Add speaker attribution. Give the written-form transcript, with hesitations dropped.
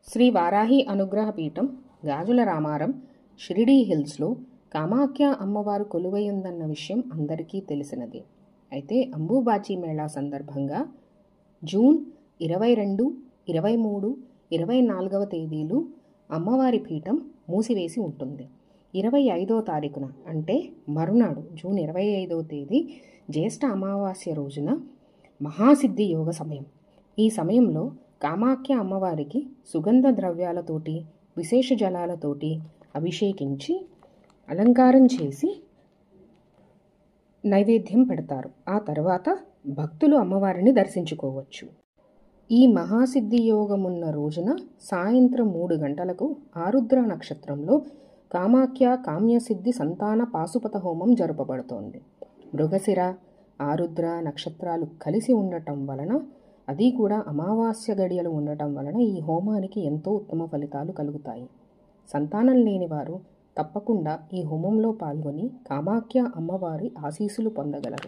Speaker 1: శ్రీ వారాహి అనుగ్రహ పీఠం గాజుల రామారం షిరిడీ హిల్స్లో కామాఖ్య అమ్మవారు కొలువైందన్న విషయం అందరికీ తెలిసినది. అయితే అంబుబాచి మేళా సందర్భంగా జూన్ 22, 23, 24వ తేదీలు అమ్మవారి పీఠం మూసివేసి ఉంటుంది. 25వ తారీఖున అంటే మరునాడు జూన్ 25వ తేదీ జ్యేష్ఠ అమావాస్య రోజున మహాసిద్ధి యోగ సమయం. ఈ సమయంలో కామాఖ్య అమ్మవారికి సుగంధ ద్రవ్యాలతోటి విశేష జలాలతోటి అభిషేకించి అలంకారం చేసి నైవేద్యం పెడతారు. ఆ తర్వాత భక్తులు అమ్మవారిని దర్శించుకోవచ్చు. ఈ మహాసిద్ధి యోగమున్న రోజున సాయంత్రం 3 గంటలకు ఆరుద్ర నక్షత్రంలో కామాఖ్య కామ్యసిద్ధి సంతాన పాశుపత హోమం జరపబడుతోంది. మృగశిర ఆరుద్ర నక్షత్రాలు కలిసి ఉండటం వలన, అది కూడా అమావాస్య గడియలు ఉండటం వలన ఈ హోమానికి ఎంతో ఉత్తమ ఫలితాలు కలుగుతాయి. సంతానం లేని వారు తప్పకుండా ఈ హోమంలో పాల్గొని కామాఖ్య అమ్మవారి ఆశీస్సులు పొందగలరు.